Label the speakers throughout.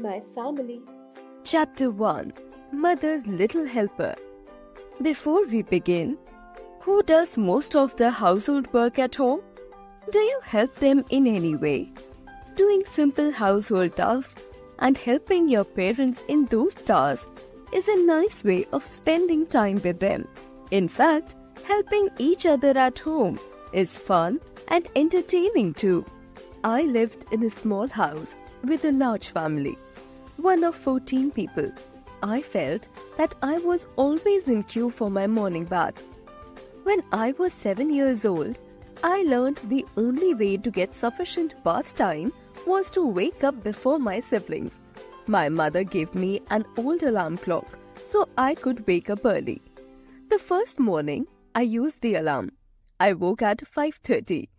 Speaker 1: my family.
Speaker 2: Chapter 1 Mother's Little Helper. Before we begin, who does most of the household work at home? Do you help them in any way? Doing simple household tasks and helping your parents in those tasks is a nice way of spending time with them. In fact, helping each other at home is fun and entertaining too. I lived in a small house with a large family, one of 14 people. I felt that I was always in queue for my morning bath. When I was 7 years old, I learned the only way to get sufficient bath time was to wake up before my siblings. My mother gave me an old alarm clock so I could wake up early. The first morning, I used the alarm. I woke at 5:30,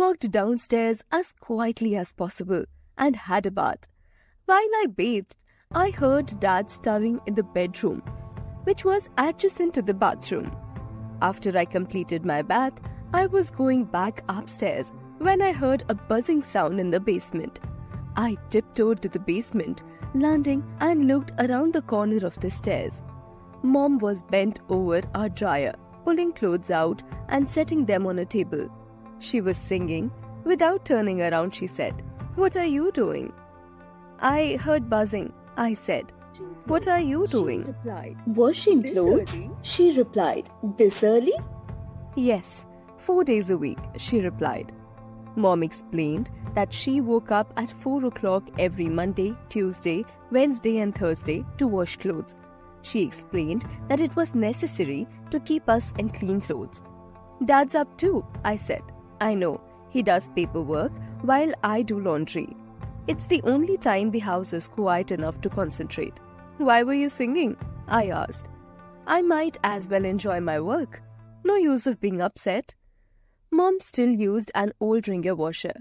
Speaker 2: walked downstairs as quietly as possible, and had a bath. While I bathed, I heard Dad stirring in the bedroom, which was adjacent to the bathroom. After I completed my bath, I was going back upstairs when I heard a buzzing sound in the basement. I tiptoed to the basement, landing and looked around the corner of the stairs. Mom was bent over our dryer, pulling clothes out and setting them on a table. She was singing. Without turning around, she said, "What are you doing?" "I heard buzzing," I said. "What are you doing?"
Speaker 1: She replied, "Washing clothes." She replied, "This early?"
Speaker 2: "Yes, 4 days a week," she replied. Mom explained that she woke up at 4 o'clock every Monday, Tuesday, Wednesday and Thursday to wash clothes. She explained that it was necessary to keep us in clean clothes. "Dad's up too," I said. "I know, he does paperwork while I do laundry. It's the only time the house is quiet enough to concentrate." "Why were you singing?" I asked. "I might as well enjoy my work. No use of being upset." Mom still used an old wringer washer,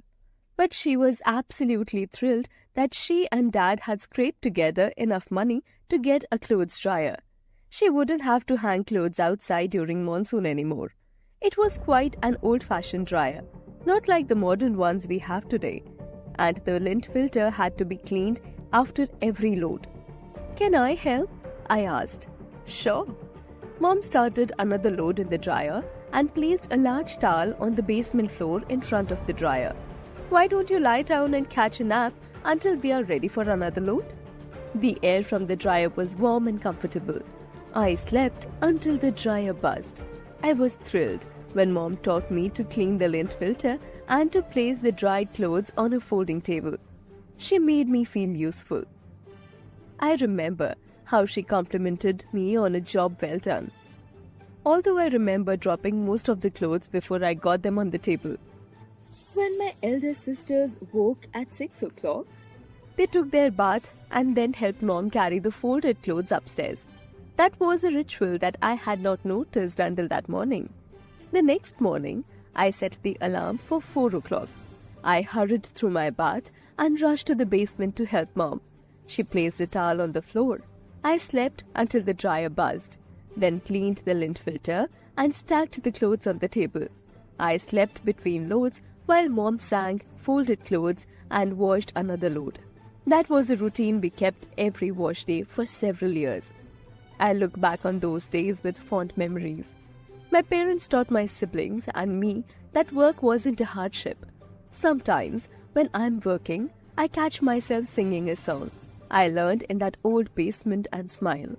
Speaker 2: but she was absolutely thrilled that she and Dad had scraped together enough money to get a clothes dryer. She wouldn't have to hang clothes outside during monsoon anymore. It was quite an old-fashioned dryer, not like the modern ones we have today, and the lint filter had to be cleaned after every load. "Can I help?" I asked. "Sure." Mom started another load in the dryer and placed a large towel on the basement floor in front of the dryer. "Why don't you lie down and catch a nap until we are ready for another load?" The air from the dryer was warm and comfortable. I slept until the dryer buzzed. I was thrilled when Mom taught me to clean the lint filter and to place the dried clothes on a folding table. She made me feel useful. I remember how she complimented me on a job well done. Although I remember dropping most of the clothes before I got them on the table.
Speaker 1: When my elder sisters woke at 6 o'clock,
Speaker 2: They took their bath and then helped Mom carry the folded clothes upstairs. That was a ritual that I had not noticed until that morning. The next morning, I set the alarm for 4 o'clock. I hurried through my bath and rushed to the basement to help Mom. She placed a towel on the floor. I slept until the dryer buzzed, then cleaned the lint filter and stacked the clothes on the table. I slept between loads while Mom sang, folded clothes, and washed another load. That was a routine we kept every wash day for several years. I look back on those days with fond memories. My parents taught my siblings and me that work wasn't a hardship. Sometimes, when I'm working, I catch myself singing a song I learned in that old basement and smile.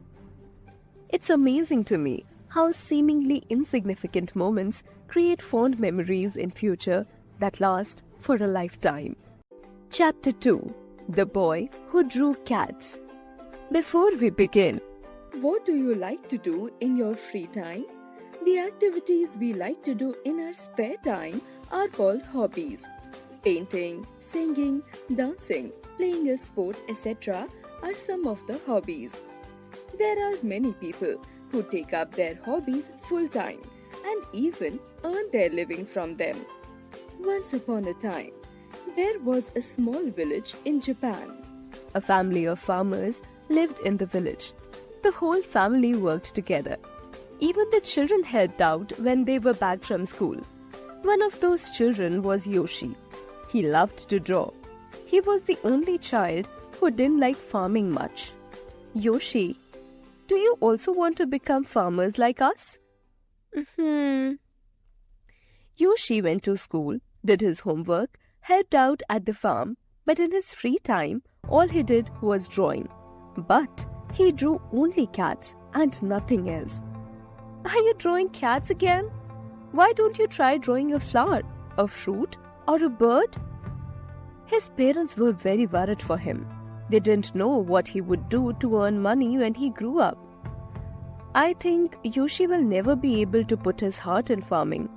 Speaker 2: It's amazing to me how seemingly insignificant moments create fond memories in future that last for a lifetime. Chapter 2 The Boy Who Drew Cats. Before we begin,
Speaker 1: what do you like to do in your free time? The activities we like to do in our spare time are called hobbies. Painting, singing, dancing, playing a sport, etc. are some of the hobbies. There are many people who take up their hobbies full time and even earn their living from them. Once upon a time, there was a small village in Japan.
Speaker 2: A family of farmers lived in the village. The whole family worked together. Even the children helped out when they were back from school. One of those children was Yoshi. He loved to draw. He was the only child who didn't like farming much. Yoshi, do you also want to become farmers like us? Yoshi went to school, did his homework, helped out at the farm, but in his free time, all he did was drawing. But he drew only cats and nothing else. Are you drawing cats again? Why don't you try drawing a flower, a fruit, or a bird? His parents were very worried for him. They didn't know what he would do to earn money when he grew up. I think Yoshi will never be able to put his heart in farming.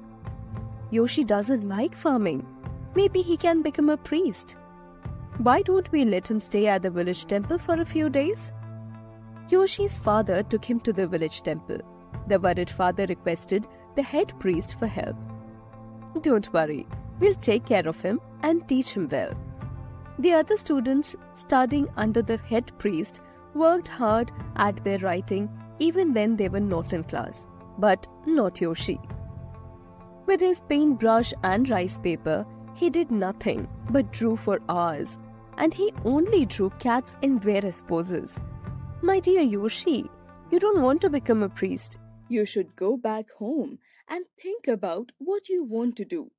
Speaker 2: Yoshi doesn't like farming. Maybe he can become a priest. Why don't we let him stay at the village temple for a few days? Yoshi's father took him to the village temple. The worried father requested the head priest for help. Don't worry, we'll take care of him and teach him well. The other students studying under the head priest worked hard at their writing even when they were not in class, but not Yoshi. With his paintbrush and rice paper, he did nothing but drew for hours, and he only drew cats in various poses. My dear Yoshi, you don't want to become a priest.
Speaker 1: You should go back home and think about what you want to do.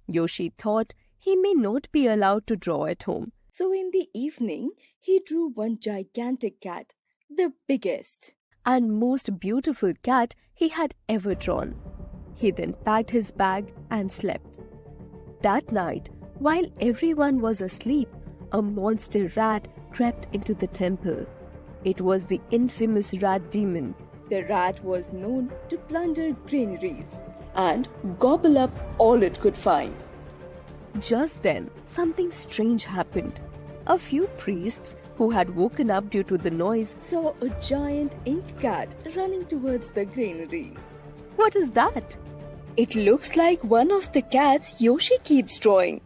Speaker 2: Yoshi thought he may not be allowed to draw at home.
Speaker 1: So in the evening, he drew one gigantic cat, the biggest
Speaker 2: and most beautiful cat he had ever drawn. He then packed his bag and slept. That night, while everyone was asleep, a monster rat crept into the temple. It was the infamous rat demon.
Speaker 1: The rat was known to plunder granaries and gobble up all it could find.
Speaker 2: Just then, something strange happened. A few priests who had woken up due to the noise
Speaker 1: saw a giant ink cat running towards the granary.
Speaker 2: What is that?
Speaker 1: It looks like one of the cats Yoshi keeps drawing.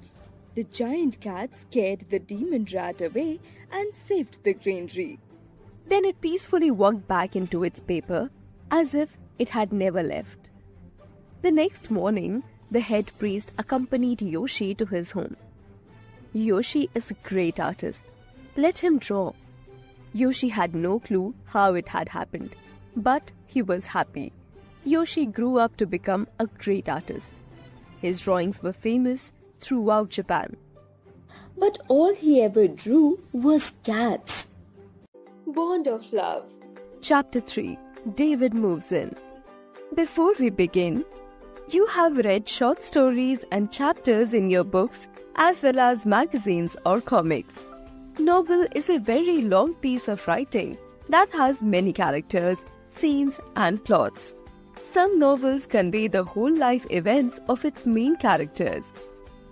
Speaker 1: The giant cat scared the demon rat away and saved the granary.
Speaker 2: Then it peacefully walked back into its paper as if it had never left. The next morning, the head priest accompanied Yoshi to his home. Yoshi is a great artist. Let him draw. Yoshi had no clue how it had happened, but he was happy. Yoshi grew up to become a great artist. His drawings were famous throughout Japan.
Speaker 1: But all he ever drew was cats. Bond of Love.
Speaker 2: Chapter 3. David Moves In. Before we begin, you have read short stories and chapters in your books as well as magazines or comics. Novel is a very long piece of writing that has many characters, scenes and plots. Some novels convey the whole life events of its main characters.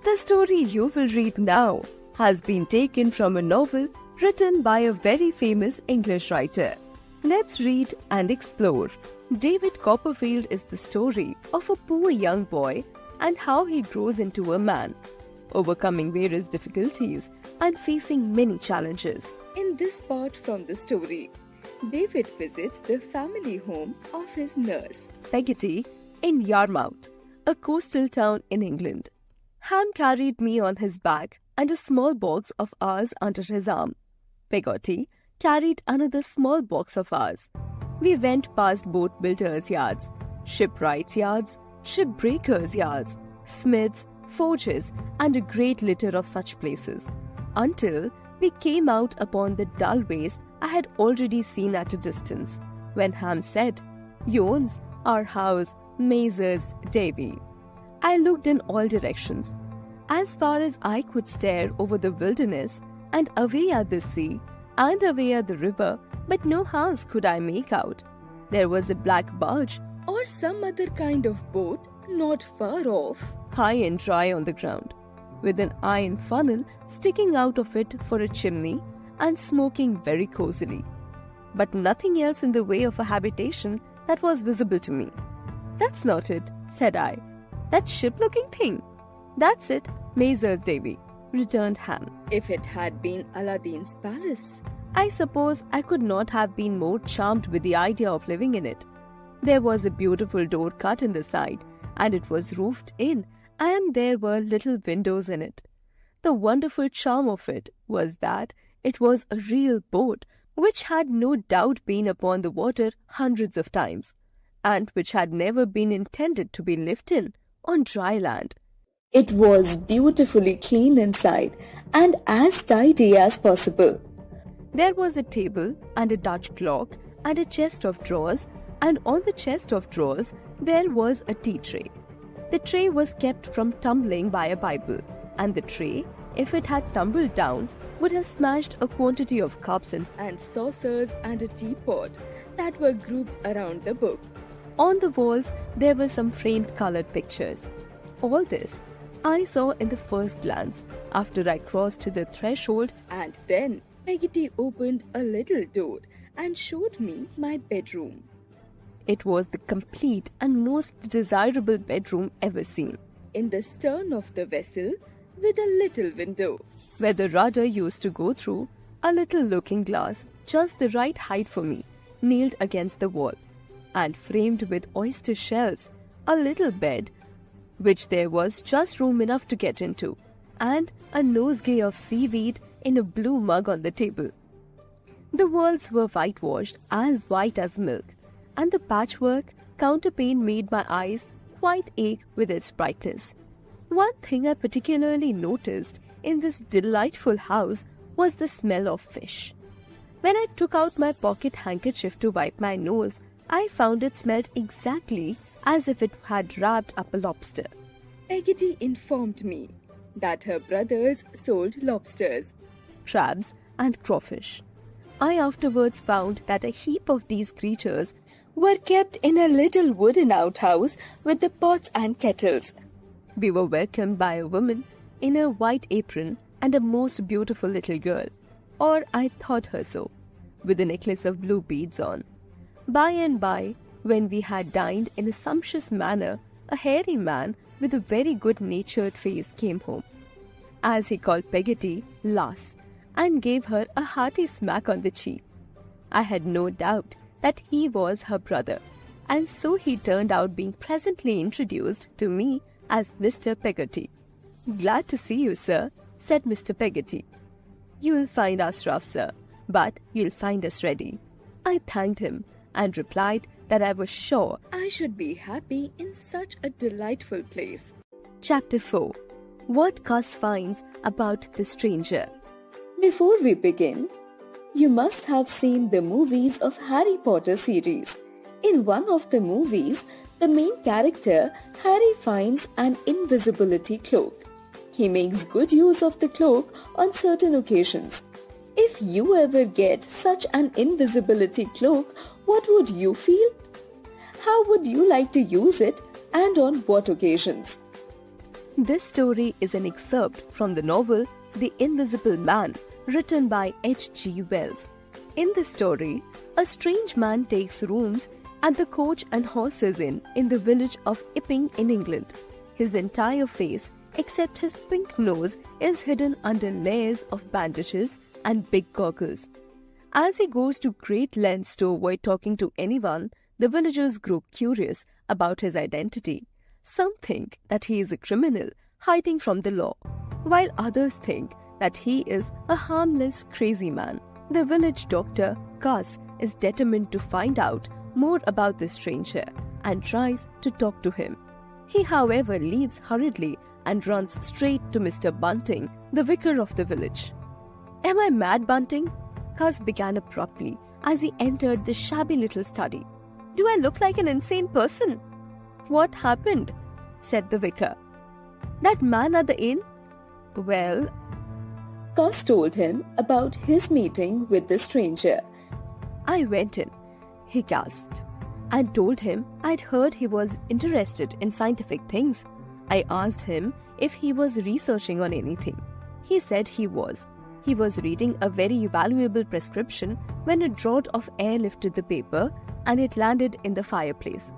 Speaker 2: The story you will read now has been taken from a novel written by a very famous English writer. Let's read and explore. David Copperfield is the story of a poor young boy and how he grows into a man, overcoming various difficulties and facing many challenges.
Speaker 1: In this part from the story, David visits the family home of his nurse,
Speaker 2: Peggotty, in Yarmouth, a coastal town in England. Ham carried me on his back and a small box of ours under his arm. Peggotty carried another small box of ours. We went past boat builders' yards, shipwrights' yards, shipbreakers' yards, smiths, forges, and a great litter of such places, until we came out upon the dull waste I had already seen at a distance, when Ham said, "Yons, our house, Mazers, Davy." I looked in all directions, as far as I could stare over the wilderness and away at the sea and away at the river, but no house could I make out. There was a black barge
Speaker 1: or some other kind of boat not far off,
Speaker 2: high and dry on the ground, with an iron funnel sticking out of it for a chimney and smoking very cosily, but nothing else in the way of a habitation that was visible to me. "That's not it," said I. "That ship-looking thing." "That's it, Mazers, Davy," returned Ham.
Speaker 1: If it had been Aladdin's palace,
Speaker 2: I suppose I could not have been more charmed with the idea of living in it. There was a beautiful door cut in the side, and it was roofed in, and there were little windows in it. The wonderful charm of it was that It was a real boat, which had no doubt been upon the water hundreds of times, and which had never been intended to be lived in on dry land.
Speaker 1: It was beautifully clean inside and as tidy as possible.
Speaker 2: There was a table and a Dutch clock and a chest of drawers, and on the chest of drawers there was a tea tray. The tray was kept from tumbling by a Bible, and the tray, if it had tumbled down, would have smashed a quantity of cups
Speaker 1: And saucers and a teapot that were grouped around the book.
Speaker 2: On the walls there were some framed colored pictures. All this I saw in the first glance after I crossed to the threshold.
Speaker 1: And then Peggotty opened a little door and showed me my bedroom.
Speaker 2: It was the complete and most desirable bedroom ever seen.
Speaker 1: In the stern of the vessel, with a little window,
Speaker 2: where the rudder used to go through, a little looking glass, just the right height for me, nailed against the wall, and framed with oyster shells, a little bed, which there was just room enough to get into, and a nosegay of seaweed in a blue mug on the table. The walls were whitewashed, as white as milk, and the patchwork counterpane made my eyes quite ache with its brightness. One thing I particularly noticed in this delightful house was the smell of fish. When I took out my pocket handkerchief to wipe my nose, I found it smelled exactly as if it had wrapped up a lobster.
Speaker 1: Peggotty informed me that her brothers sold lobsters,
Speaker 2: crabs, and crawfish. I afterwards found that a heap of these creatures
Speaker 1: were kept in a little wooden outhouse with the pots and kettles.
Speaker 2: We were welcomed by a woman in a white apron and a most beautiful little girl, or I thought her so, with a necklace of blue beads on. By and by, when we had dined in a sumptuous manner, a hairy man with a very good-natured face came home. As he called Peggotty Lass, and gave her a hearty smack on the cheek. I had no doubt that he was her brother, and so he turned out being presently introduced to me as Mr. Peggotty. "Glad to see you, sir," said Mr. Peggotty. "You will find us rough, sir, but you'll find us ready." I thanked him and replied that I was sure
Speaker 1: I should be happy in such a delightful place.
Speaker 2: Chapter 4. What Gus Finds About the Stranger.
Speaker 1: Before we begin, you must have seen the movies of Harry Potter series. In one of the movies, the main character, Harry, finds an invisibility cloak. He makes good use of the cloak on certain occasions. If you ever get such an invisibility cloak, what would you feel? How would you like to use it, and on what occasions?
Speaker 2: This story is an excerpt from the novel The Invisible Man, written by H.G. Wells. In this story, a strange man takes rooms at the Coach and Horses Inn in the village of Epping in England. His entire face, except his pink nose, is hidden under layers of bandages and big goggles. As he goes to great lengths to avoid talking to anyone, the villagers grow curious about his identity. Some think that he is a criminal hiding from the law, while others think that he is a harmless, crazy man. The village doctor, Gus, is determined to find out more about the stranger and tries to talk to him. He, however, leaves hurriedly and runs straight to Mr. Bunting, the vicar of the village. "Am I mad, Bunting?" Gus began abruptly as he entered the shabby little study. "Do I look like an insane person?" "What happened?" said the vicar. "That man at the inn?" "Well..."
Speaker 1: Gus told him about his meeting with the stranger.
Speaker 2: "I went in," he gasped, "and told him I'd heard he was interested in scientific things. I asked him if he was researching on anything. He said he was. He was reading a very valuable prescription when a draught of air lifted the paper and it landed in the fireplace.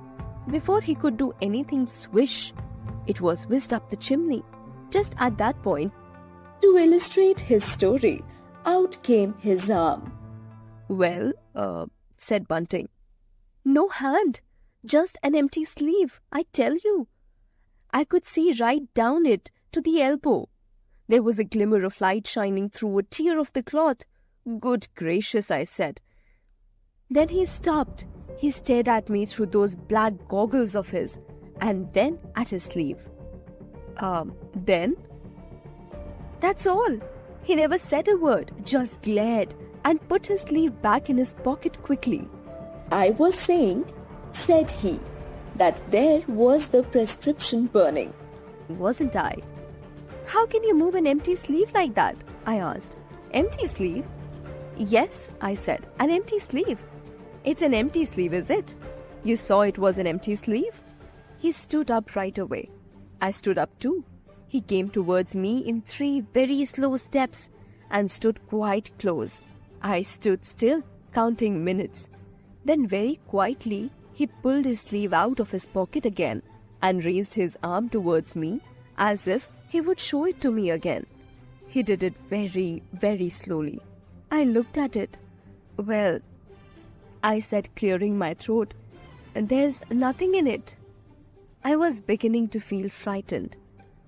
Speaker 2: Before he could do anything, swish, it was whisked up the chimney. Just at that point..."
Speaker 1: To illustrate his story, out came his arm.
Speaker 2: "Well, said Bunting. "No hand, just an empty sleeve, I tell you. I could see right down it to the elbow. There was a glimmer of light shining through a tear of the cloth. "Good gracious," I said. Then he stopped. He stared at me through those black goggles of his, and then at his sleeve. Then? That's all. He never said a word, just glared and put his sleeve back in his pocket quickly.
Speaker 1: I was saying, said he, that there was the prescription burning.
Speaker 2: Wasn't I? How can you move an empty sleeve like that? I asked. Empty sleeve? Yes, I said, an empty sleeve. It's an empty sleeve, is it? You saw it was an empty sleeve? He stood up right away. I stood up too. He came towards me in 3 very slow steps and stood quite close. I stood still, counting minutes. Then very quietly, he pulled his sleeve out of his pocket again and raised his arm towards me as if he would show it to me again. He did it very, very slowly. I looked at it. Well, I said, clearing my throat, there's nothing in it. I was beginning to feel frightened.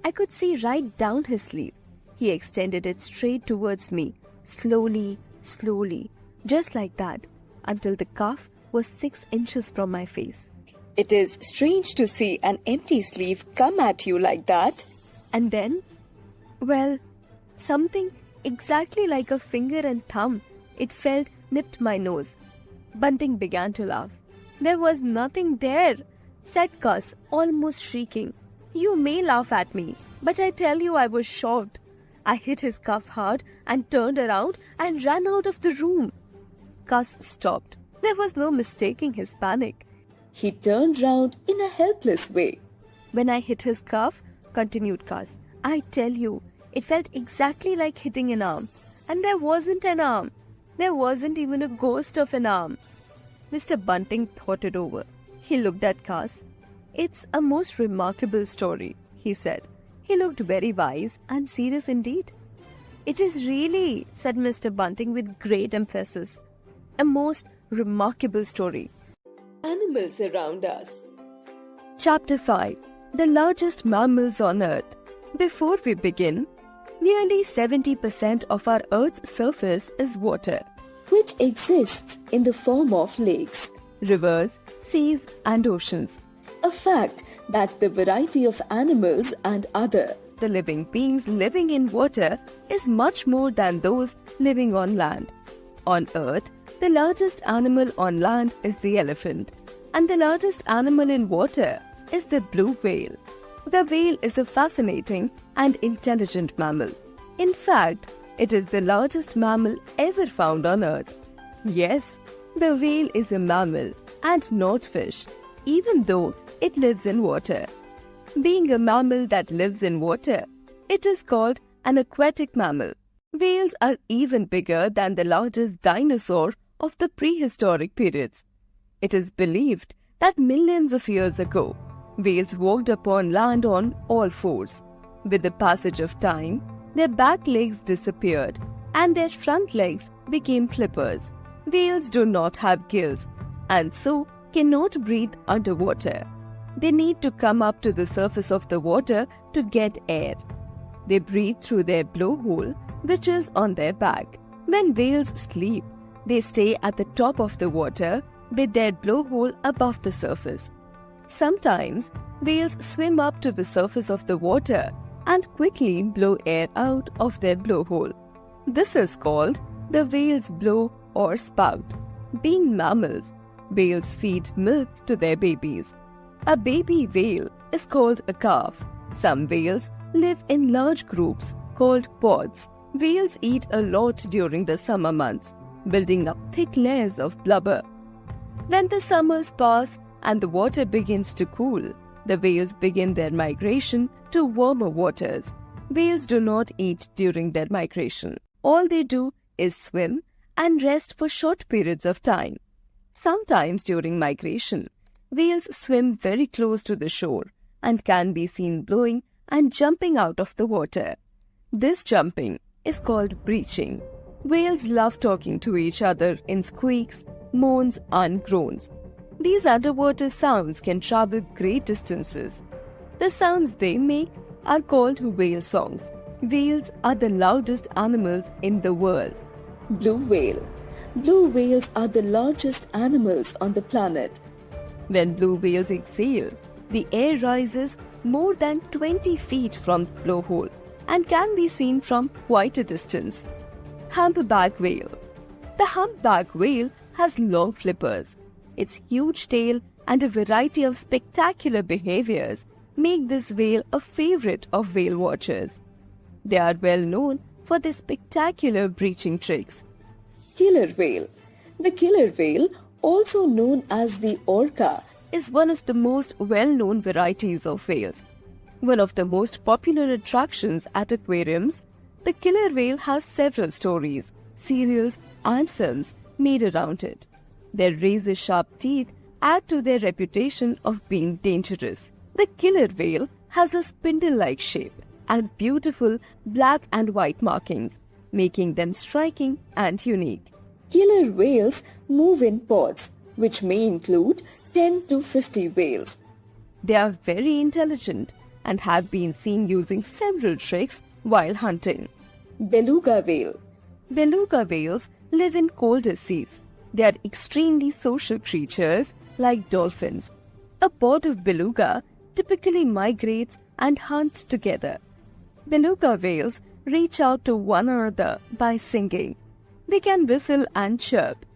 Speaker 2: I could see right down his sleeve. He extended it straight towards me, slowly, slowly, just like that, until the cuff was 6 inches from my face.
Speaker 1: It is strange to see an empty sleeve come at you like that.
Speaker 2: And then, well, something exactly like a finger and thumb, it felt, nipped my nose. Bunting began to laugh. There was nothing there, said Cuss, almost shrieking. You may laugh at me, but I tell you I was shocked. I hit his cuff hard and turned around and ran out of the room. Cuss stopped. There was no mistaking his panic.
Speaker 1: He turned round in a helpless way.
Speaker 2: When I hit his cuff, continued Cuss, I tell you, it felt exactly like hitting an arm. And there wasn't an arm. There wasn't even a ghost of an arm. Mr. Bunting thought it over. He looked at Cuss. It's a most remarkable story, he said. He looked very wise and serious indeed. It is really, said Mr. Bunting with great emphasis, a most remarkable story.
Speaker 1: Animals around us.
Speaker 2: Chapter 5. The largest mammals on Earth. Before we begin, nearly 70% of our Earth's surface is water,
Speaker 1: which exists in the form of lakes,
Speaker 2: rivers, seas, and oceans.
Speaker 1: A fact that the variety of animals and other
Speaker 2: the living beings living in water is much more than those living on land. On Earth, the largest animal on land is the elephant, and the largest animal in water is the blue whale. The whale is a fascinating and intelligent mammal. In fact, it is the largest mammal ever found on Earth. Yes, the whale is a mammal and not fish, even though it lives in water. Being a mammal that lives in water, it is called an aquatic mammal. Whales are even bigger than the largest dinosaur of the prehistoric periods. It is believed that millions of years ago, whales walked upon land on all fours. With the passage of time, their back legs disappeared and their front legs became flippers. Whales do not have gills and so cannot breathe underwater. They need to come up to the surface of the water to get air. They breathe through their blowhole, which is on their back. When whales sleep, they stay at the top of the water with their blowhole above the surface. Sometimes, whales swim up to the surface of the water and quickly blow air out of their blowhole. This is called the whale's blow or spout. Being mammals, whales feed milk to their babies. A baby whale is called a calf. Some whales live in large groups called pods. Whales eat a lot during the summer months, building up thick layers of blubber. When the summers pass and the water begins to cool, the whales begin their migration to warmer waters. Whales do not eat during their migration. All they do is swim and rest for short periods of time. Sometimes during migration, whales swim very close to the shore and can be seen blowing and jumping out of the water. This jumping is called breaching. Whales love talking to each other in squeaks, moans, and groans. These underwater sounds can travel great distances. The sounds they make are called whale songs. Whales are the loudest animals in the world.
Speaker 1: Blue whale. Blue whales are the largest animals on the planet.
Speaker 2: When blue whales exhale, the air rises more than 20 feet from the blowhole and can be seen from quite a distance. Humpback whale. The humpback whale has long flippers. Its huge tail and a variety of spectacular behaviors make this whale a favorite of whale watchers. They are well known for their spectacular breaching tricks.
Speaker 1: Killer whale. The killer whale, also known as the orca,
Speaker 2: is one of the most well-known varieties of whales. One of the most popular attractions at aquariums, the killer whale has several stories, serials and films made around it. Their razor-sharp teeth add to their reputation of being dangerous. The killer whale has a spindle-like shape and beautiful black and white markings, making them striking and unique.
Speaker 1: Killer whales move in pods, which may include 10 to 50 whales.
Speaker 2: They are very intelligent and have been seen using several tricks while hunting.
Speaker 1: Beluga whale.
Speaker 2: Beluga whales live in colder seas. They are extremely social creatures like dolphins. A pod of beluga typically migrates and hunts together. Beluga whales reach out to one another by singing. They can whistle and chirp.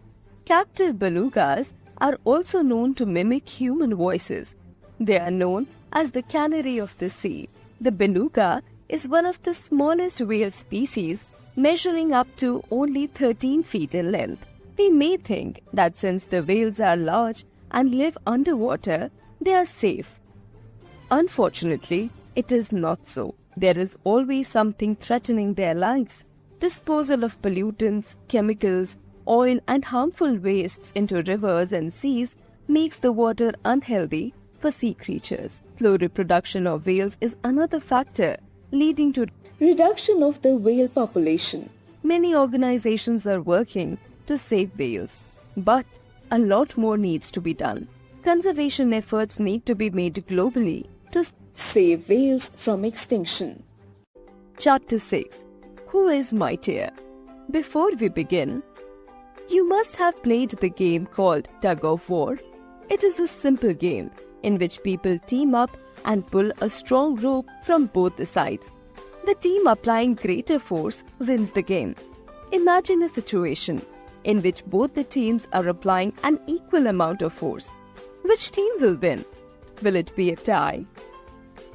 Speaker 2: Captive belugas are also known to mimic human voices. They are known as the canary of the sea. The beluga is one of the smallest whale species, measuring up to only 13 feet in length. We may think that since the whales are large and live underwater, they are safe. Unfortunately, it is not so. There is always something threatening their lives. Disposal of pollutants, chemicals, oil and harmful wastes into rivers and seas makes the water unhealthy for sea creatures. Slow reproduction of whales is another factor leading to
Speaker 1: reduction of the whale population.
Speaker 2: Many organizations are working to save whales, but a lot more needs to be done. Conservation efforts need to be made globally to
Speaker 1: save whales from extinction.
Speaker 2: Chapter 6. Who is mightier? Before we begin, you must have played the game called Tug of War. It is a simple game in which people team up and pull a strong rope from both the sides. The team applying greater force wins the game. Imagine a situation in which both the teams are applying an equal amount of force. Which team will win? Will it be a tie?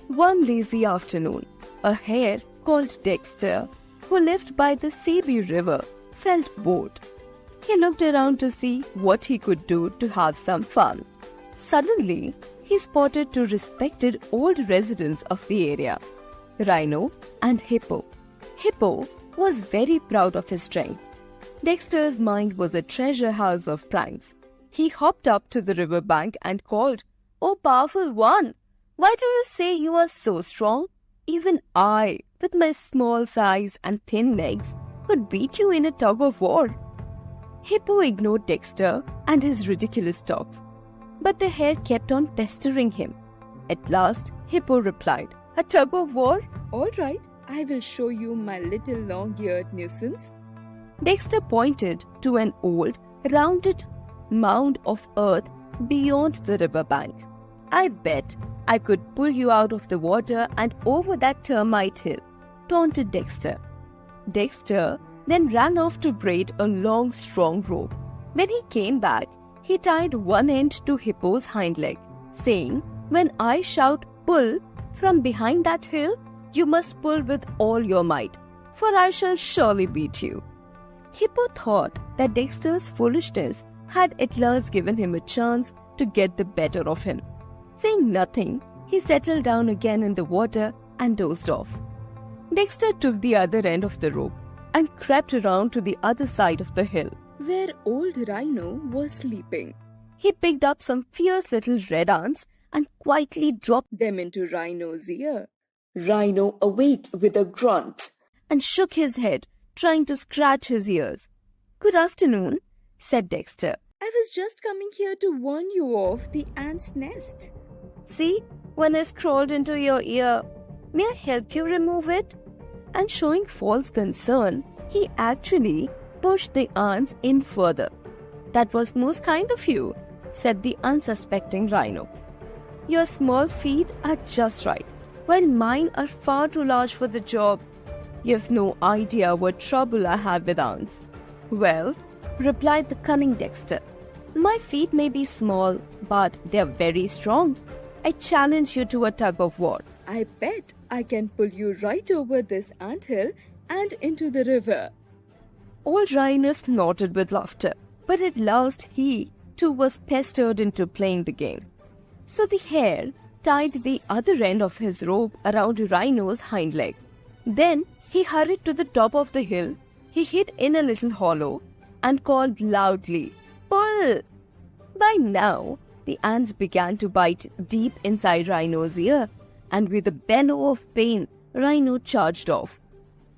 Speaker 2: One lazy afternoon, a hare called Dexter, who lived by the Sebi River, felt bored. He looked around to see what he could do to have some fun. Suddenly, he spotted two respected old residents of the area, Rhino and Hippo. Hippo was very proud of his strength. Dexter's mind was a treasure house of pranks. He hopped up to the riverbank and called, "Oh, powerful one! Why do you say you are so strong? Even I, with my small size and thin legs, could beat you in a tug of war." Hippo ignored Dexter and his ridiculous talks, but the hare kept on pestering him. At last, Hippo replied, "A tug of war?
Speaker 1: All right, I will show you my little long-eared nuisance."
Speaker 2: Dexter pointed to an old, rounded mound of earth beyond the riverbank. "I bet I could pull you out of the water and over that termite hill," taunted Dexter. Dexter then ran off to braid a long, strong rope. When he came back, he tied one end to Hippo's hind leg, saying, "When I shout 'pull' from behind that hill, you must pull with all your might, for I shall surely beat you." Hippo thought that Dexter's foolishness had at last given him a chance to get the better of him. Saying nothing, he settled down again in the water and dozed off. Dexter took the other end of the rope and crept around to the other side of the hill,
Speaker 1: where old Rhino was sleeping.
Speaker 2: He picked up some fierce little red ants and quietly dropped
Speaker 1: them into Rhino's ear. Rhino awaked with a grunt
Speaker 2: and shook his head, trying to scratch his ears. "Good afternoon," said Dexter.
Speaker 1: "I was just coming here to warn you of the ant's nest."
Speaker 2: "See, one has crawled into your ear. May I help you remove it?" and showing false concern, he actually pushed the ants in further. "That was most kind of you," said the unsuspecting rhino. "Your small feet are just right, while mine are far too large for the job. You've no idea what trouble I have with ants." "Well," replied the cunning Dexter, "my feet may be small, but they're very strong. I challenge you to a tug of war."
Speaker 1: I bet I can pull you right over this anthill and into the river.
Speaker 2: Old Rhino snorted with laughter, but at last he, too, was pestered into playing the game. So the hare tied the other end of his rope around Rhino's hind leg. Then he hurried to the top of the hill. He hid in a little hollow and called loudly, "Pull!" By now, the ants began to bite deep inside Rhino's ear, and with a bellow of pain, Rhino charged off.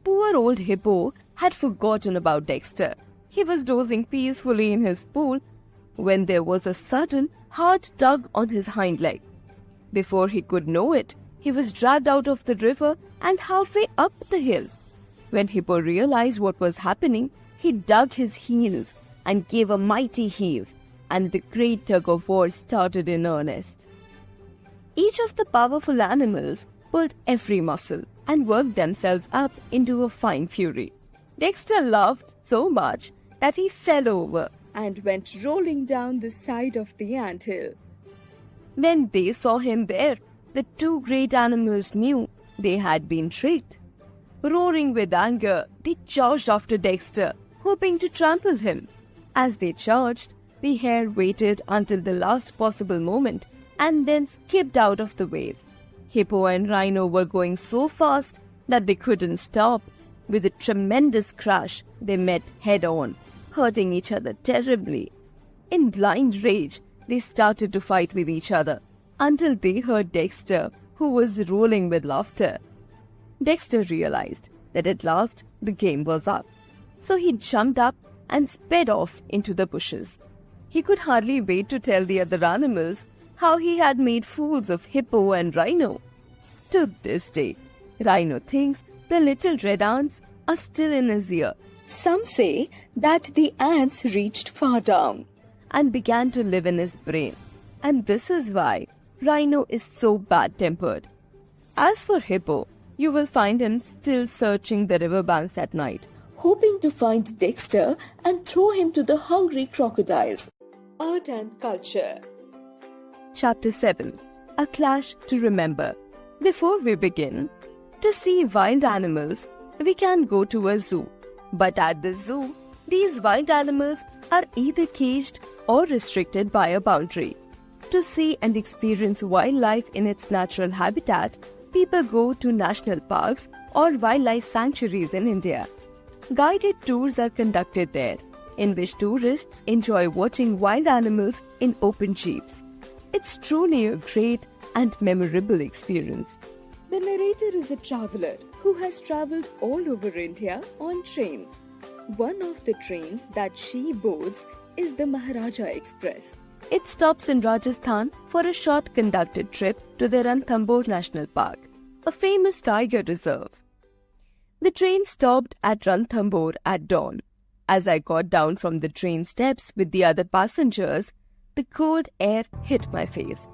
Speaker 2: Poor old Hippo had forgotten about Dexter. He was dozing peacefully in his pool when there was a sudden hard tug on his hind leg. Before he could know it, he was dragged out of the river and halfway up the hill. When Hippo realized what was happening, he dug his heels and gave a mighty heave, and the great tug of war started in earnest. Each of the powerful animals pulled every muscle and worked themselves up into a fine fury. Dexter laughed so much that he fell over
Speaker 1: and went rolling down the side of the anthill.
Speaker 2: When they saw him there, the two great animals knew they had been tricked. Roaring with anger, they charged after Dexter, hoping to trample him. As they charged, the hare waited until the last possible moment and then skipped out of the way. Hippo and Rhino were going so fast that they couldn't stop. With a tremendous crash, they met head-on, hurting each other terribly. In blind rage, they started to fight with each other until they heard Dexter, who was rolling with laughter. Dexter realized that at last the game was up, so he jumped up and sped off into the bushes. He could hardly wait to tell the other animals how he had made fools of Hippo and Rhino. To this day, Rhino thinks the little red ants are still in his ear.
Speaker 1: Some say that the ants reached far down
Speaker 2: and began to live in his brain. And this is why Rhino is so bad-tempered. As for Hippo, you will find him still searching the riverbanks at night,
Speaker 1: hoping to find Dexter and throw him to the hungry crocodiles. Art and Culture.
Speaker 2: Chapter 7. A Clash to Remember. Before we begin, to see wild animals, we can go to a zoo. But at the zoo, these wild animals are either caged or restricted by a boundary. To see and experience wildlife in its natural habitat, people go to national parks or wildlife sanctuaries in India. Guided tours are conducted there, in which tourists enjoy watching wild animals in open jeeps. It's truly a great and memorable experience.
Speaker 1: The narrator is a traveler who has traveled all over India on trains. One of the trains that she boards is the Maharaja Express.
Speaker 2: It stops in Rajasthan for a short conducted trip to the Ranthambore National Park, a famous tiger reserve. The train stopped at Ranthambore at dawn. As I got down from the train steps with the other passengers, the cold air hit my face.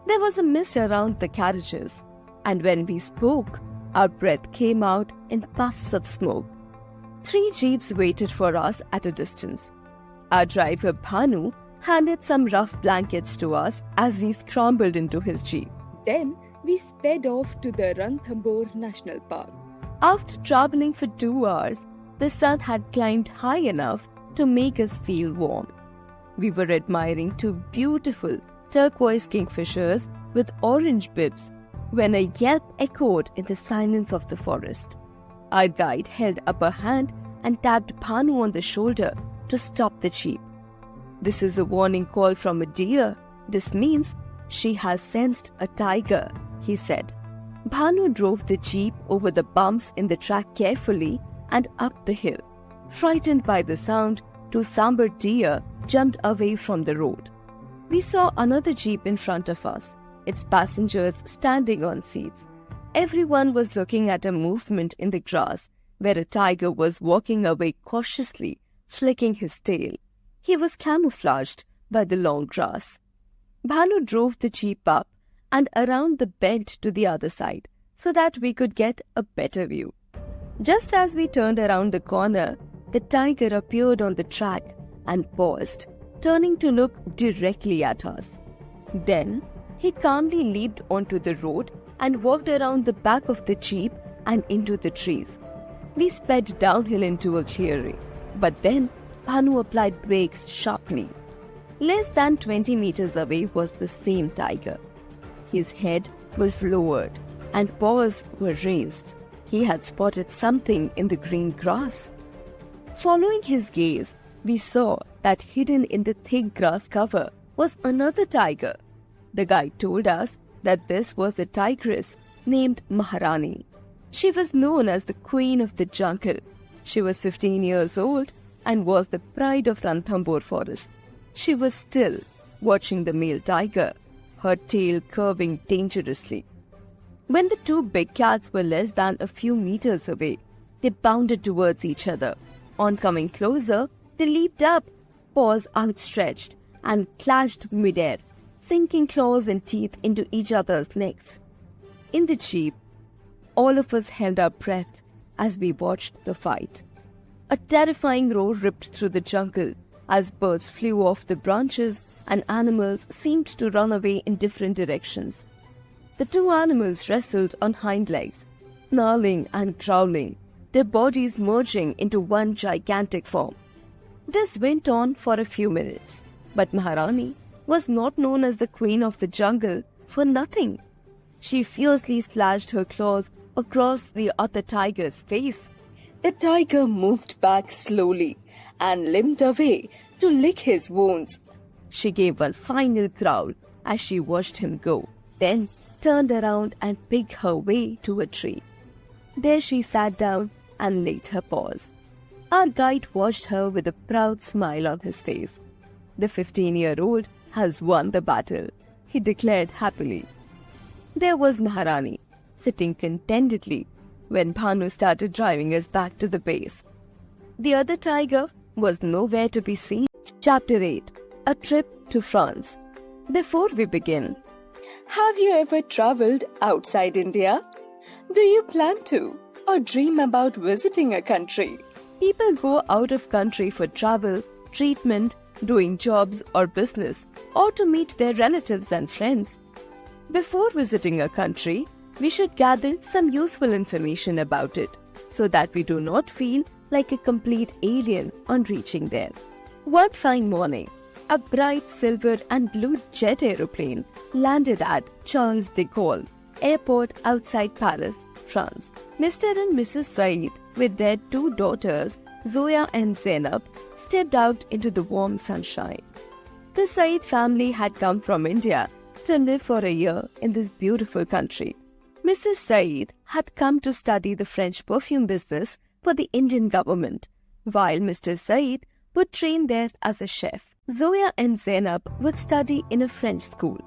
Speaker 2: There was a mist around the carriages, and when we spoke, our breath came out in puffs of smoke. 3 jeeps waited for us at a distance. Our driver Bhanu handed some rough blankets to us as we scrambled into his jeep.
Speaker 1: Then we sped off to the Ranthambore National Park.
Speaker 2: After traveling for 2 hours, the sun had climbed high enough to make us feel warm. We were admiring 2 beautiful turquoise kingfishers with orange bibs when a yelp echoed in the silence of the forest. Our guide held up a hand and tapped Bhanu on the shoulder to stop the jeep. "This is a warning call from a deer. This means she has sensed a tiger," he said. Bhanu drove the jeep over the bumps in the track carefully and up the hill. Frightened by the sound, 2 sambar deer jumped away from the road. We saw another jeep in front of us, its passengers standing on seats. Everyone was looking at a movement in the grass where a tiger was walking away cautiously, flicking his tail. He was camouflaged by the long grass. Bhanu drove the jeep up and around the bend to the other side so that we could get a better view. Just as we turned around the corner, the tiger appeared on the track and paused, turning to look directly at us. Then, he calmly leaped onto the road and walked around the back of the jeep and into the trees. We sped downhill into a clearing, but then Bhanu applied brakes sharply. Less than 20 meters away was the same tiger. His head was lowered and paws were raised. He had spotted something in the green grass. Following his gaze, we saw that hidden in the thick grass cover was another tiger. The guide told us that this was a tigress named Maharani. She was known as the Queen of the Jungle. She was 15 years old and was the pride of Ranthambore forest. She was still watching the male tiger, her tail curving dangerously. When the two big cats were less than a few meters away, they bounded towards each other. On coming closer, they leaped up, paws outstretched, and clashed midair, sinking claws and teeth into each other's necks. In the jeep, all of us held our breath as we watched the fight. A terrifying roar ripped through the jungle as birds flew off the branches and animals seemed to run away in different directions. The two animals wrestled on hind legs, snarling and growling, their bodies merging into one gigantic form. This went on for a few minutes, but Maharani was not known as the Queen of the Jungle for nothing. She fiercely slashed her claws across the other tiger's face.
Speaker 1: The tiger moved back slowly and limped away to lick his wounds.
Speaker 2: She gave a final growl as she watched him go, then turned around and picked her way to a tree. There she sat down and licked her paws. Our guide watched her with a proud smile on his face. The 15-year-old has won the battle, he declared happily. There was Maharani, sitting contentedly when Bhanu started driving us back to the base. The other tiger was nowhere to be seen. Chapter 8. A Trip to France. Before we begin,
Speaker 1: have you ever traveled outside India? Do you plan to or dream about visiting a country?
Speaker 2: People go out of country for travel, treatment, doing jobs or business, or to meet their relatives and friends. Before visiting a country, we should gather some useful information about it so that we do not feel like a complete alien on reaching there. One fine morning, a bright silver and blue jet aeroplane landed at Charles de Gaulle Airport outside Paris, France. Mr. and Mrs. Said, with their two daughters, Zoya and Zainab, stepped out into the warm sunshine. The Said family had come from India to live for a year in this beautiful country. Mrs. Said had come to study the French perfume business for the Indian government, while Mr. Said would train there as a chef. Zoya and Zainab would study in a French school.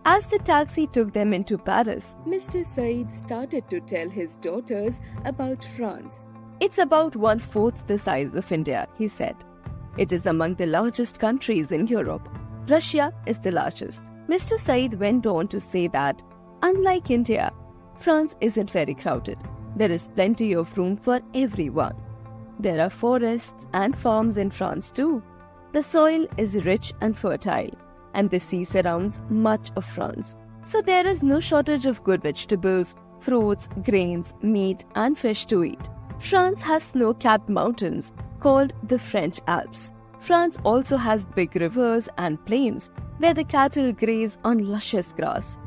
Speaker 2: As the taxi took them into Paris,
Speaker 1: Mr. Said started to tell his daughters about France.
Speaker 2: It's about 1/4 the size of India, he said. It is among the largest countries in Europe. Russia is the largest. Mr. Said went on to say that, unlike India, France isn't very crowded. There is plenty of room for everyone. There are forests and farms in France too. The soil is rich and fertile, and the sea surrounds much of France. So there is no shortage of good vegetables, fruits, grains, meat, and fish to eat. France has snow-capped mountains called the French Alps. France also has big rivers and plains where the cattle graze on luscious grass.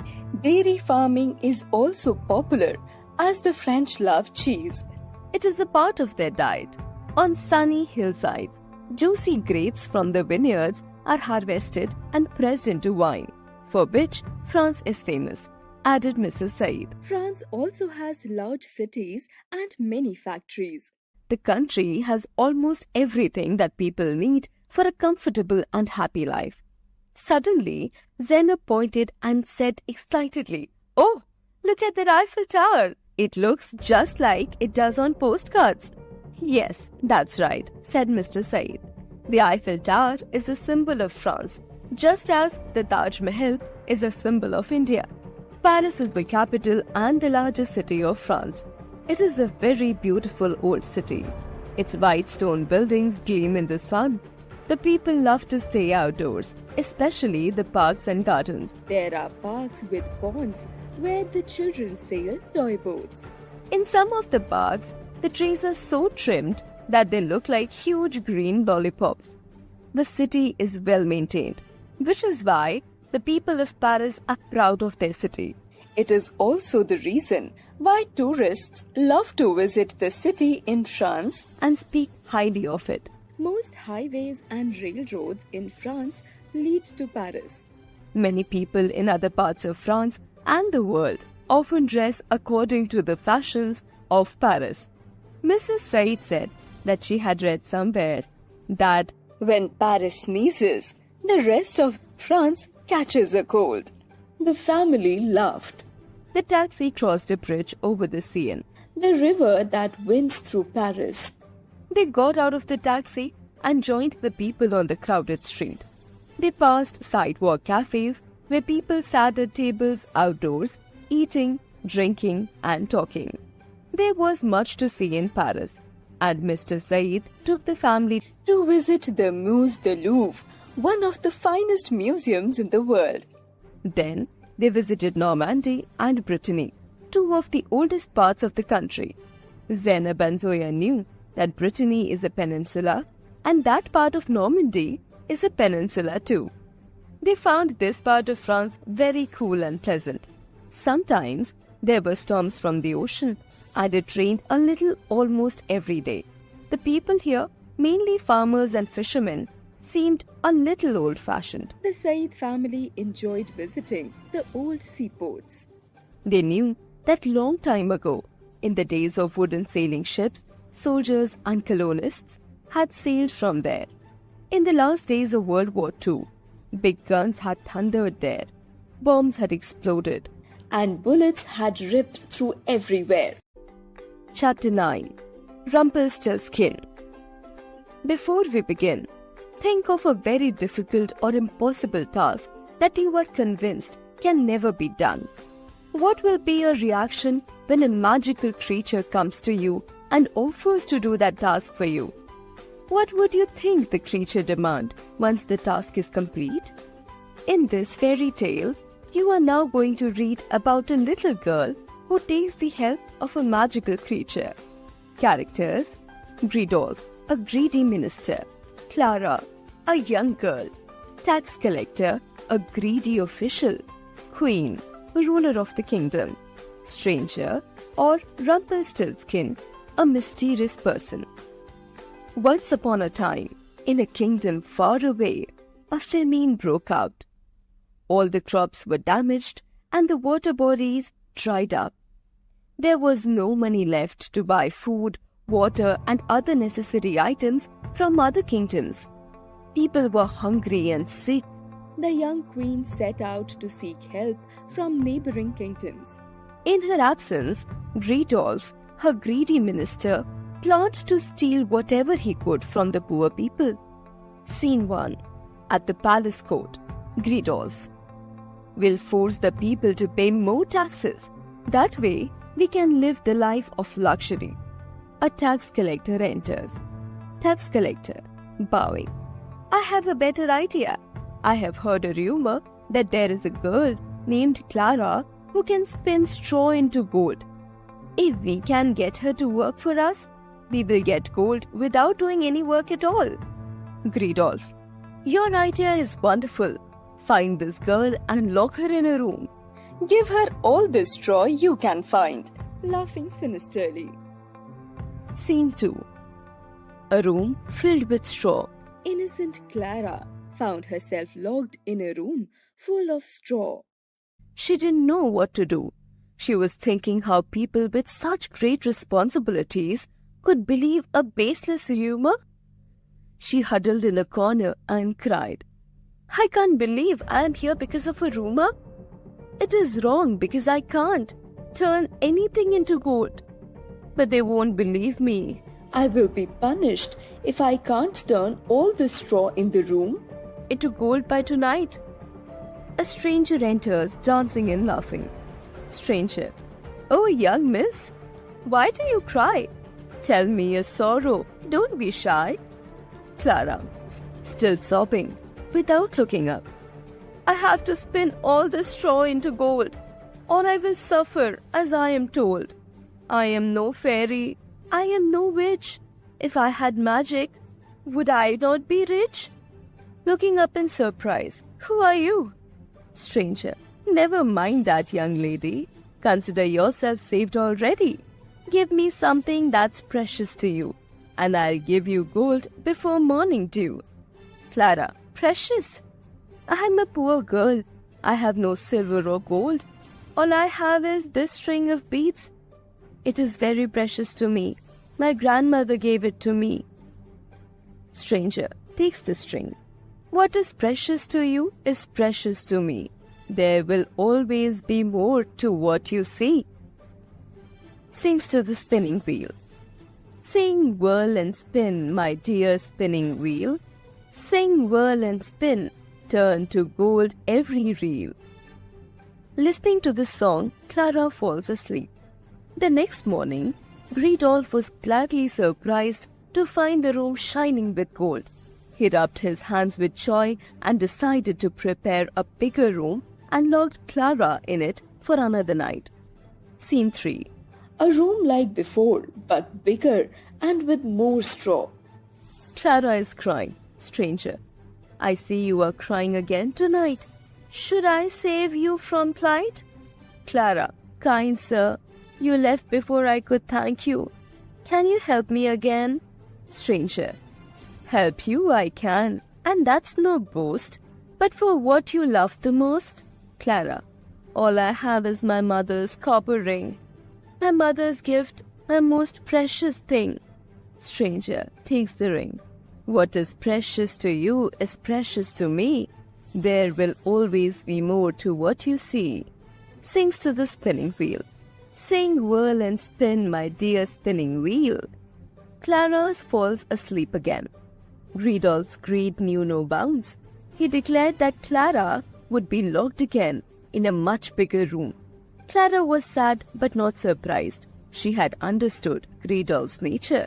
Speaker 1: Dairy farming is also popular as the French love cheese.
Speaker 2: It is a part of their diet. On sunny hillsides, juicy grapes from the vineyards are harvested and pressed into wine, for which France is famous, added Mrs. Said.
Speaker 1: France also has large cities and many factories.
Speaker 2: The country has almost everything that people need for a comfortable and happy life. Suddenly, Zainab pointed and said excitedly, "Oh, Look at that Eiffel Tower. It looks just like it does on postcards. Yes, that's right, said Mr. Said. The Eiffel Tower is a symbol of France, just as the Taj Mahal is a symbol of India. Paris is the capital and the largest city of France. It is a very beautiful old city. Its white stone buildings gleam in the sun. The people love to stay outdoors, especially the parks and gardens.
Speaker 1: There are parks with ponds where the children sail toy boats.
Speaker 2: In some of the parks, the trees are so trimmed that they look like huge green lollipops. The city is well maintained, which is why the people of Paris are proud of their city.
Speaker 1: It is also the reason why tourists love to visit the city in France
Speaker 2: and speak highly of it.
Speaker 1: Most highways and railroads in France lead to Paris.
Speaker 2: Many people in other parts of France and the world often dress according to the fashions of Paris. Mrs. Said said that she had read somewhere that
Speaker 1: when Paris sneezes, the rest of France catches a cold. The family laughed.
Speaker 2: The taxi crossed a bridge over the Seine,
Speaker 1: the river that winds through Paris.
Speaker 2: They got out of the taxi and joined the people on the crowded street. They passed sidewalk cafes where people sat at tables outdoors, eating, drinking, and talking. There was much to see in Paris, and Mr. Said took the family
Speaker 1: to visit the Musée du Louvre, one of the finest museums in the world.
Speaker 2: Then they visited Normandy and Brittany, two of the oldest parts of the country. Zainab and Zoya knew that Brittany is a peninsula and that part of Normandy is a peninsula too. They found this part of France very cool and pleasant. Sometimes there were storms from the ocean and it rained a little almost every day. The people here, mainly farmers and fishermen, seemed a little old-fashioned.
Speaker 1: The Said family enjoyed visiting the old seaports.
Speaker 2: They knew that long time ago, in the days of wooden sailing ships, soldiers and colonists had sailed from there. In the last days of World War II, big guns had thundered there, bombs had exploded,
Speaker 1: and bullets had ripped through everywhere.
Speaker 2: Chapter 9. Rumplestiltskin. Before we begin, think of a very difficult or impossible task that you are convinced can never be done. What will be your reaction when a magical creature comes to you and offers to do that task for you? What would you think the creature demand once the task is complete? In this fairy tale, you are now going to read about a little girl who takes the help of a magical creature. Characters: Gridolf, a greedy minister; Clara, a young girl; tax collector, a greedy official; queen, ruler of the kingdom; stranger, or Rumplestiltskin, a mysterious person. Once upon a time, in a kingdom far away, a famine broke out. All the crops were damaged and the water bodies dried up. There was no money left to buy food, water, and other necessary items from other kingdoms. People were hungry and sick.
Speaker 1: The young queen set out to seek help from neighboring kingdoms.
Speaker 2: In her absence, Gridolf, her greedy minister, planned to steal whatever he could from the poor people. Scene 1. At the palace court, Gridolf. We'll force the people to pay more taxes. That way, we can live the life of luxury. A tax collector enters. Tax collector, bowing. I have a better idea. I have heard a rumor that there is a girl named Clara who can spin straw into gold. If we can get her to work for us, we will get gold without doing any work at all. Gridolf, your idea is wonderful. Find this girl and lock her in a room.
Speaker 1: Give her all the straw you can find. Laughing sinisterly.
Speaker 2: Scene 2. A room filled with straw.
Speaker 1: Innocent Clara found herself locked in a room full of straw.
Speaker 2: She didn't know what to do. She was thinking how people with such great responsibilities could believe a baseless rumor. She huddled in a corner and cried, I can't believe I am here because of a rumor. It is wrong because I can't. turn anything into gold. But they won't believe me.
Speaker 1: I will be punished if I can't turn all the straw in the room
Speaker 2: into gold by tonight. A stranger enters, dancing and laughing. Stranger. Oh, young miss, why do you cry? Tell me your sorrow, don't be shy. Clara, still sobbing, without looking up. I have to spin all the straw into gold, or I will suffer as I am told. I am no fairy, I am no witch. If I had magic, would I not be rich? Looking up in surprise, who are you? Stranger, never mind that, young lady. Consider yourself saved already. Give me something that's precious to you, and I'll give you gold before morning dew. Clara, precious? I'm a poor girl. I have no silver or gold. All I have is this string of beads. It is very precious to me. My grandmother gave it to me. Stranger takes the string. What is precious to you is precious to me. There will always be more to what you see. Sings to the spinning wheel. Sing, whirl and spin, my dear spinning wheel. Sing, whirl and spin, turn to gold every reel. Listening to the song, Clara falls asleep. The next morning, Greedolf was gladly surprised to find the room shining with gold. He rubbed his hands with joy and decided to prepare a bigger room and locked Clara in it for another night. Scene 3.
Speaker 1: A room like before, but bigger and with more straw.
Speaker 2: Clara is crying. Stranger. I see you are crying again tonight. Should I save you from plight? Clara. Kind sir, you left before I could thank you. Can you help me again? Stranger. Help you I can, and that's no boast. But for what you love the most? Clara. All I have is my mother's copper ring. My mother's gift, my most precious thing. Stranger takes the ring. What is precious to you is precious to me. There will always be more to what you see. Sings to the spinning wheel. Sing, whirl and spin, my dear spinning wheel. Clara falls asleep again. Greedolf's greed knew no bounds. He declared that Clara would be locked again in a much bigger room. Clara was sad but not surprised. She had understood Greedolf's nature.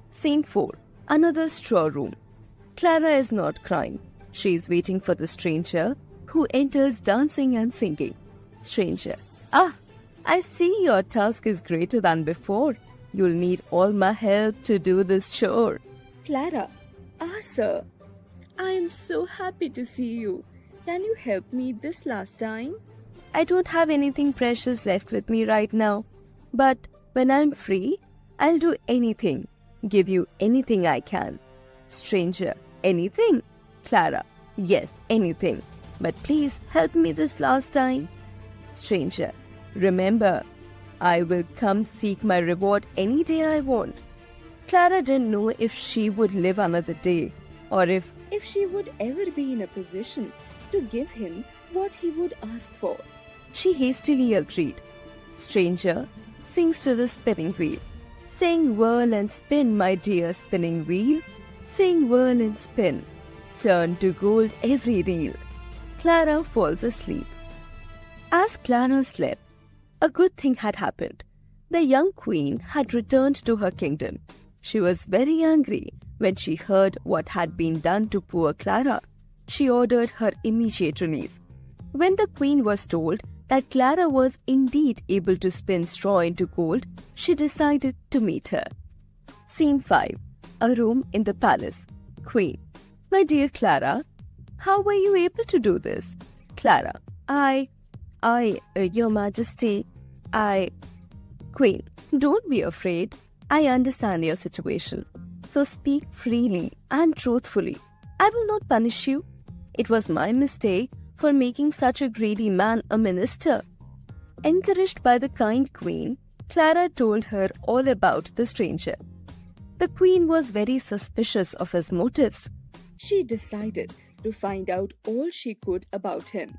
Speaker 2: Scene 4. Another straw room. Clara is not crying. She is waiting for the stranger, who enters dancing and singing. Stranger. Ah, I see your task is greater than before. You'll need all my help to do this chore.
Speaker 1: Clara. Ah, sir. I am so happy to see you. Can you help me this last time?
Speaker 2: I don't have anything precious left with me right now. But when I'm free, I'll do anything. Give you anything I can. Stranger. Anything? Clara. Yes, anything. But please help me this last time. Stranger. Remember, I will come seek my reward any day I want. Clara didn't know if she would live another day, or if
Speaker 1: she would ever be in a position to give him what he would ask for.
Speaker 2: She hastily agreed. Stranger sings to the spinning wheel. Sing, whirl and spin, my dear spinning wheel. Sing, whirl and spin. Turn to gold every reel. Clara falls asleep. As Clara slept, a good thing had happened. The young queen had returned to her kingdom. She was very angry when she heard what had been done to poor Clara. She ordered her immediate release. When the queen was told that Clara was indeed able to spin straw into gold, she decided to meet her. Scene 5. A room in the palace. Queen. My dear Clara, how were you able to do this? Clara. Your Majesty, Queen. Don't be afraid. I understand your situation. So speak freely and truthfully. I will not punish you. It was my mistake for making such a greedy man a minister. Encouraged by the kind queen, Clara told her all about the stranger. The queen was very suspicious of his motives.
Speaker 1: She decided to find out all she could about him.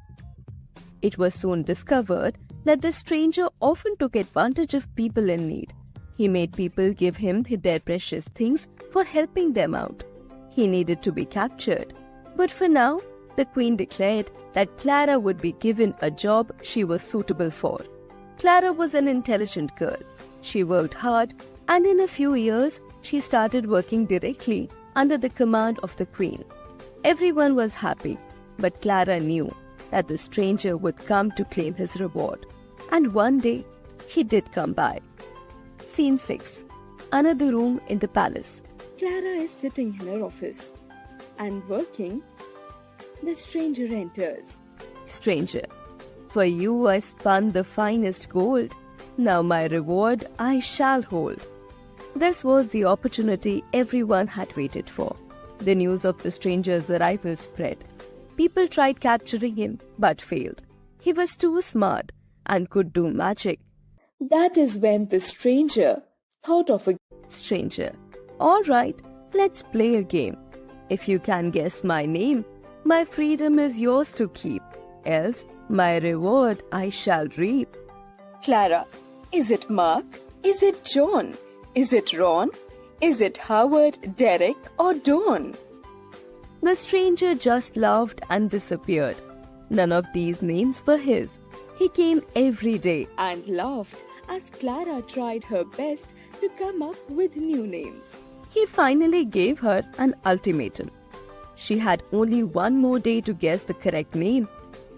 Speaker 2: It was soon discovered that the stranger often took advantage of people in need. He made people give him their precious things for helping them out. He needed to be captured. But for now, the queen declared that Clara would be given a job she was suitable for. Clara was an intelligent girl. She worked hard, and in a few years, she started working directly under the command of the queen. Everyone was happy, but Clara knew that the stranger would come to claim his reward. And one day, he did come by. Scene 6. Another room in the palace.
Speaker 1: Clara is sitting in her office and working. The stranger enters.
Speaker 2: Stranger, for you I spun the finest gold. Now my reward I shall hold. This was the opportunity everyone had waited for. The news of the stranger's arrival spread. People tried capturing him but failed. He was too smart and could do magic.
Speaker 1: That is when the stranger thought of a
Speaker 2: Stranger, all right, let's play a game. If you can guess my name, my freedom is yours to keep. Else, my reward I shall reap.
Speaker 1: Clara. Is it Mark? Is it John? Is it Ron? Is it Howard, Derek, or Dawn?
Speaker 2: The stranger just laughed and disappeared. None of these names were his. He came every day
Speaker 1: And laughed as Clara tried her best to come up with new names.
Speaker 2: He finally gave her an ultimatum. She had only one more day to guess the correct name.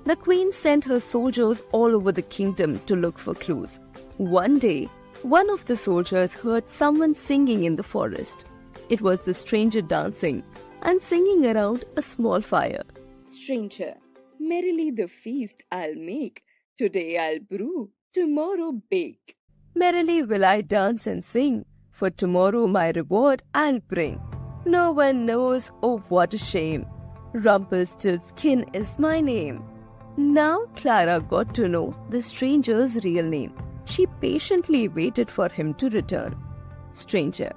Speaker 2: The queen sent her soldiers all over the kingdom to look for clues. One day, one of the soldiers heard someone singing in the forest. It was the stranger dancing and singing around a small fire.
Speaker 1: Stranger, merrily the feast I'll make. Today I'll brew, tomorrow bake.
Speaker 2: Merrily will I dance and sing, for tomorrow my reward I'll bring. No one knows, oh what a shame. Rumplestiltskin is my name. Now Clara got to know the stranger's real name. She patiently waited for him to return. Stranger,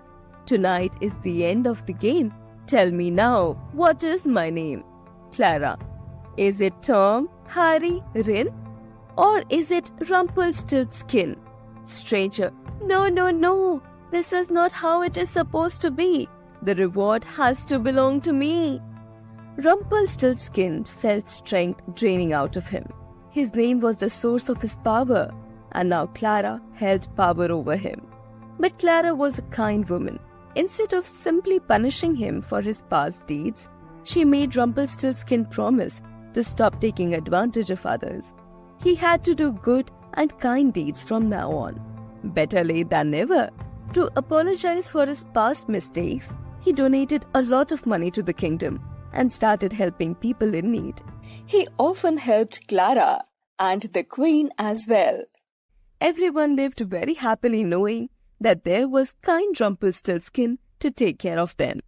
Speaker 2: tonight is the end of the game. Tell me now, what is my name? Clara, is it Tom, Harry, Rin? Or is it Rumplestiltskin? Stranger, no. This is not how it is supposed to be. The reward has to belong to me. Rumplestiltskin felt strength draining out of him. His name was the source of his power, and now Clara held power over him. But Clara was a kind woman. Instead of simply punishing him for his past deeds, she made Rumplestiltskin promise to stop taking advantage of others. He had to do good and kind deeds from now on. Better late than never. To apologize for his past mistakes, he donated a lot of money to the kingdom and started helping people in need.
Speaker 1: He often helped Clara and the queen as well.
Speaker 2: Everyone lived very happily knowing that there was kind Rumplestiltskin to take care of them.